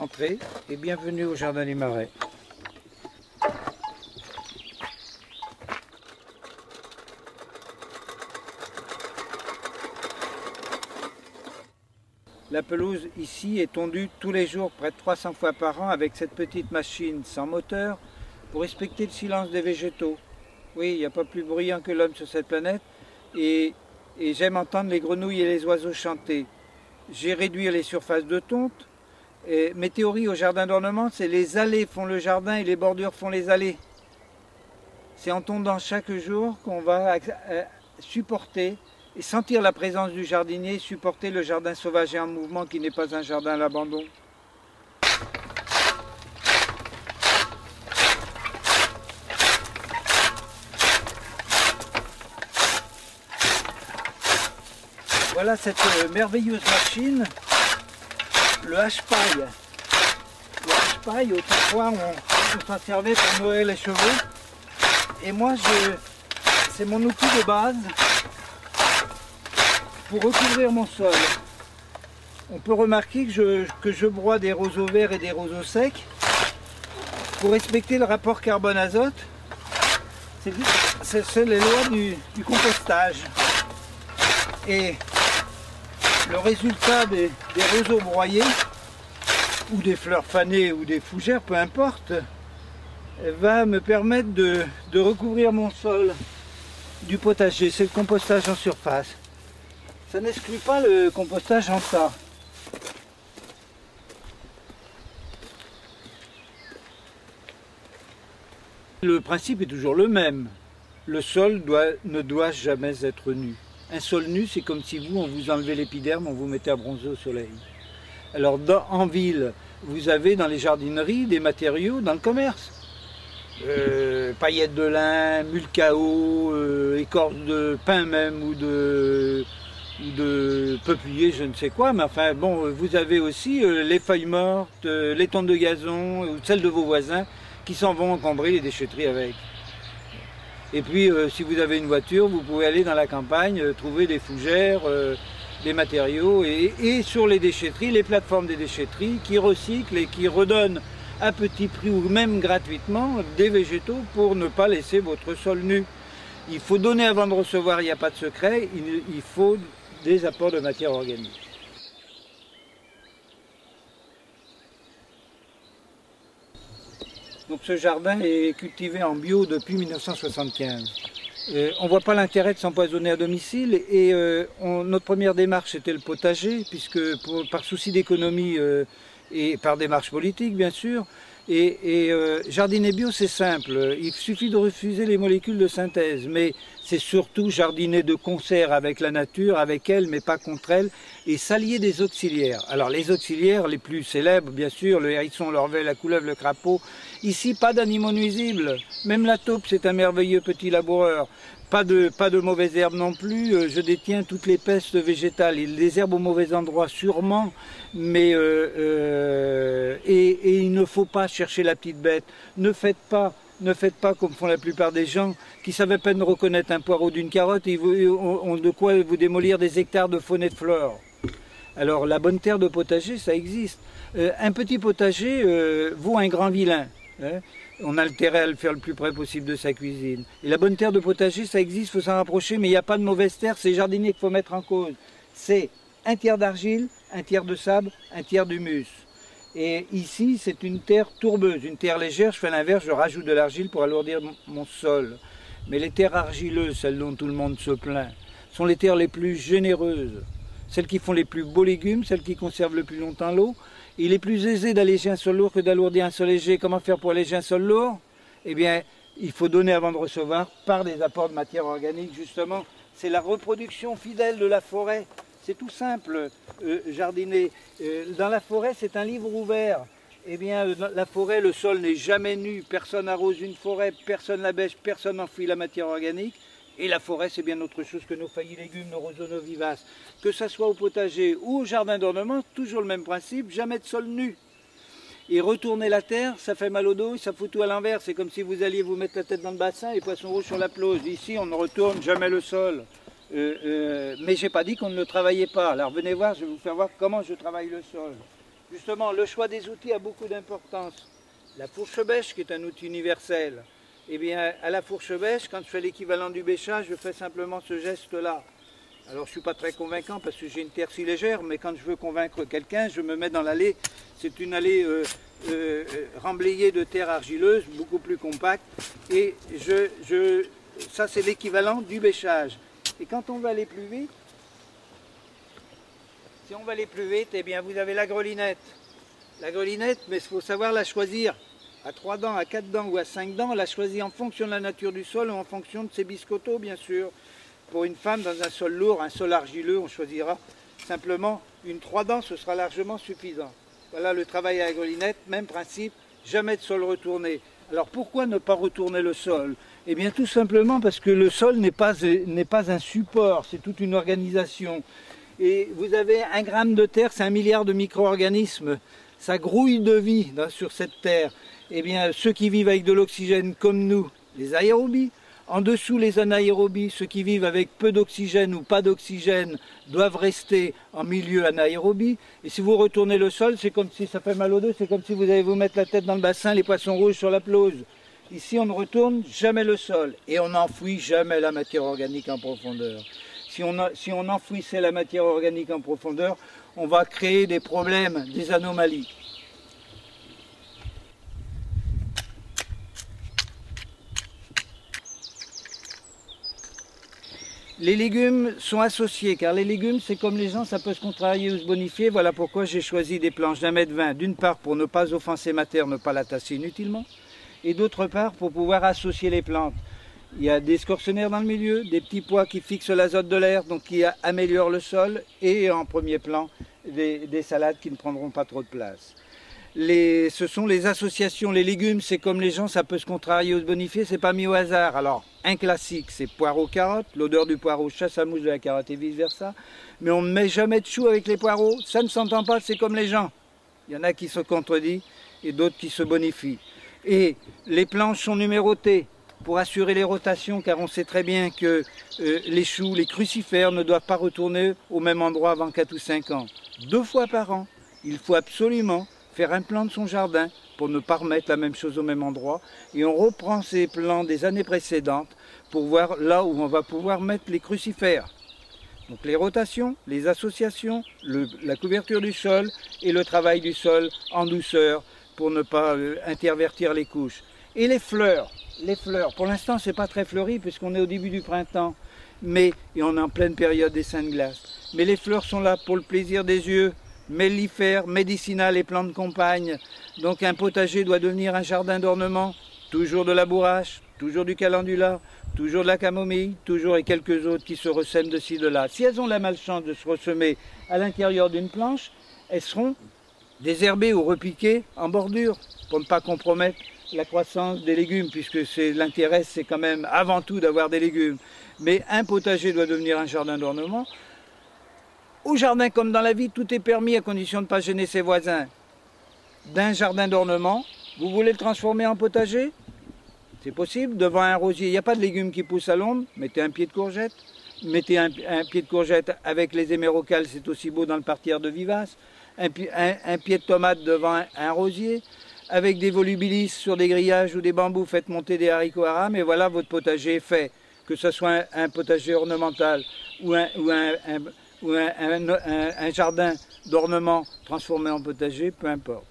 Entrez et bienvenue au Jardin du Marais. La pelouse ici est tondue tous les jours, près de 300 fois par an, avec cette petite machine sans moteur pour respecter le silence des végétaux. Oui, il n'y a pas plus bruyant que l'homme sur cette planète et j'aime entendre les grenouilles et les oiseaux chanter. J'ai réduit les surfaces de tonte. Et mes théories au jardin d'ornement, c'est les allées font le jardin et les bordures font les allées. C'est en tondant chaque jour qu'on va supporter et sentir la présence du jardinier, supporter le jardin sauvage et en mouvement qui n'est pas un jardin à l'abandon. Voilà cette merveilleuse machine, le hache-paille. Le hache-paille, autrefois, on s'en servait pour nourrir les chevaux. Et moi, c'est mon outil de base pour recouvrir mon sol. On peut remarquer que je broie des roseaux verts et des roseaux secs pour respecter le rapport carbone-azote. C'est les lois du compostage. Et le résultat des roseaux broyés, ou des fleurs fanées, ou des fougères, peu importe, va me permettre de recouvrir mon sol du potager. C'est le compostage en surface. Ça n'exclut pas le compostage en tas. Le principe est toujours le même. Le sol ne doit jamais être nu. Un sol nu, c'est comme si on vous enlevait l'épiderme, on vous mettait à bronzer au soleil. Alors en ville, vous avez dans les jardineries des matériaux dans le commerce. Paillettes de lin, mulcao, écorce de pin même ou de peuplier, je ne sais quoi, mais enfin bon, vous avez aussi les feuilles mortes, les tontes de gazon, ou celles de vos voisins qui s'en vont encombrer les déchetteries avec. Et puis si vous avez une voiture, vous pouvez aller dans la campagne, trouver des fougères, des matériaux et sur les déchetteries, les plateformes des déchetteries qui recyclent et qui redonnent à petit prix ou même gratuitement des végétaux pour ne pas laisser votre sol nu. Il faut donner avant de recevoir, il n'y a pas de secret, il faut des apports de matière organique. Donc ce jardin est cultivé en bio depuis 1975. On ne voit pas l'intérêt de s'empoisonner à domicile et notre première démarche était le potager, puisque par souci d'économie et par démarche politique bien sûr, jardiner bio c'est simple, il suffit de refuser les molécules de synthèse, mais c'est surtout jardiner de concert avec la nature, avec elle mais pas contre elle, et s'allier des auxiliaires. Alors les auxiliaires les plus célèbres bien sûr, le hérisson, l'orvet, la couleuvre, le crapaud. Ici pas d'animaux nuisibles, même la taupe c'est un merveilleux petit laboureur. Pas de mauvaises herbes non plus, je détiens toutes les pestes végétales, les herbes au mauvais endroit sûrement, mais il ne faut pas chercher la petite bête. Ne faites pas comme font la plupart des gens qui savent à peine reconnaître un poireau d'une carotte et ont de quoi vous démolir des hectares de faune et de flore. Alors la bonne terre de potager, ça existe. Un petit potager vaut un grand vilain. Hein. On a intérêt à le faire le plus près possible de sa cuisine. Et la bonne terre de potager, ça existe, il faut s'en rapprocher, mais il n'y a pas de mauvaise terre, c'est jardinier qu'il faut mettre en cause. C'est un tiers d'argile, un tiers de sable, un tiers d'humus. Et ici, c'est une terre tourbeuse, une terre légère, je fais l'inverse, je rajoute de l'argile pour alourdir mon sol. Mais les terres argileuses, celles dont tout le monde se plaint, sont les terres les plus généreuses. Celles qui font les plus beaux légumes, celles qui conservent le plus longtemps l'eau. Il est plus aisé d'alléger un sol lourd que d'alourdir un sol léger. Comment faire pour alléger un sol lourd? Eh bien, il faut donner avant de recevoir par des apports de matière organique, justement. C'est la reproduction fidèle de la forêt. C'est tout simple, jardiner. Dans la forêt, c'est un livre ouvert. Eh bien, la forêt, le sol n'est jamais nu. Personne n'arrose une forêt, personne la bêche, personne n'enfouit la matière organique. Et la forêt, c'est bien autre chose que nos feuilles légumes, nos roseaux, nos vivaces. Que ça soit au potager ou au jardin d'ornement, toujours le même principe, jamais de sol nu. Et retourner la terre, ça fait mal au dos, ça fout tout à l'envers. C'est comme si vous alliez vous mettre la tête dans le bassin et poisson rouge sur la pelouse. Ici, on ne retourne jamais le sol. Mais je n'ai pas dit qu'on ne le travaillait pas. Alors venez voir, je vais vous faire voir comment je travaille le sol. Justement, le choix des outils a beaucoup d'importance. La fourche-bêche, qui est un outil universel, eh bien, à la fourche-bêche, quand je fais l'équivalent du bêchage, je fais simplement ce geste-là. Alors, je ne suis pas très convaincant parce que j'ai une terre si légère, mais quand je veux convaincre quelqu'un, je me mets dans l'allée. C'est une allée remblayée de terre argileuse, beaucoup plus compacte. Et ça, c'est l'équivalent du bêchage. Et quand on va aller plus vite, si on va aller plus vite, eh bien, vous avez la grelinette. La grelinette, mais il faut savoir la choisir. À 3 dents, à 4 dents ou à 5 dents, la choisir en fonction de la nature du sol ou en fonction de ses biscottos, bien sûr. Pour une femme, dans un sol lourd, un sol argileux, on choisira simplement une 3 dents, ce sera largement suffisant. Voilà le travail à la grelinette, même principe, jamais de sol retourné. Alors pourquoi ne pas retourner le sol? Eh bien tout simplement parce que le sol n'est pas un support, c'est toute une organisation. Et vous avez 1 gramme de terre, c'est 1 milliard de micro-organismes. Ça grouille de vie sur cette terre. Eh bien, ceux qui vivent avec de l'oxygène comme nous, les aérobies. En dessous, les anaérobies, ceux qui vivent avec peu d'oxygène ou pas d'oxygène, doivent rester en milieu anaérobie. Et si vous retournez le sol, c'est comme si ça fait mal aux deux, c'est comme si vous allez vous mettre la tête dans le bassin, les poissons rouges sur la pelouse. Ici, on ne retourne jamais le sol et on n'enfouit jamais la matière organique en profondeur. Si on enfouissait la matière organique en profondeur, on va créer des problèmes, des anomalies. Les légumes sont associés, car les légumes, c'est comme les gens, ça peut se contrarier ou se bonifier. Voilà pourquoi j'ai choisi des planches d'1,20 m, d'une part pour ne pas offenser ma terre, ne pas la tasser inutilement, et d'autre part pour pouvoir associer les plantes. Il y a des scorsonnières dans le milieu, des petits pois qui fixent l'azote de l'air, donc qui améliorent le sol, et en premier plan, des salades qui ne prendront pas trop de place. Ce sont les associations, les légumes, c'est comme les gens, ça peut se contrarier ou se bonifier, c'est pas mis au hasard. Alors, un classique, c'est poireau-carotte, l'odeur du poireau chasse à mouche de la carotte et vice-versa, mais on ne met jamais de choux avec les poireaux, ça ne s'entend pas, c'est comme les gens. Il y en a qui se contredisent et d'autres qui se bonifient. Et les planches sont numérotées pour assurer les rotations, car on sait très bien que les choux, les crucifères ne doivent pas retourner au même endroit avant 4 ou 5 ans. 2 fois par an, il faut absolument faire un plan de son jardin pour ne pas remettre la même chose au même endroit. Et on reprend ces plans des années précédentes pour voir là où on va pouvoir mettre les crucifères. Donc les rotations, les associations, la couverture du sol et le travail du sol en douceur pour ne pas intervertir les couches. Et les fleurs, pour l'instant c'est pas très fleuri puisqu'on est au début du printemps, et on est en pleine période des saints de glace. Mais les fleurs sont là pour le plaisir des yeux, mellifères, médicinales et plantes de compagne. Donc un potager doit devenir un jardin d'ornement, toujours de la bourrache, toujours du calendula, toujours de la camomille, toujours et quelques autres qui se ressèment de ci, de là. Si elles ont la malchance de se ressemer à l'intérieur d'une planche, elles seront désherbées ou repiquées en bordure pour ne pas compromettre la croissance des légumes, puisque l'intérêt c'est quand même avant tout d'avoir des légumes. Mais un potager doit devenir un jardin d'ornement. Au jardin comme dans la vie, tout est permis à condition de ne pas gêner ses voisins. D'un jardin d'ornement, vous voulez le transformer en potager? C'est possible, devant un rosier, il n'y a pas de légumes qui poussent à l'ombre, mettez un pied de courgette. Mettez un pied de courgette avec les hémérocalles, c'est aussi beau dans le parterre de vivaces. Un pied de tomate devant un rosier. Avec des volubilis sur des grillages ou des bambous, faites monter des haricots à rames et voilà, votre potager est fait. Que ce soit un potager ornemental ou un jardin d'ornement transformé en potager, peu importe.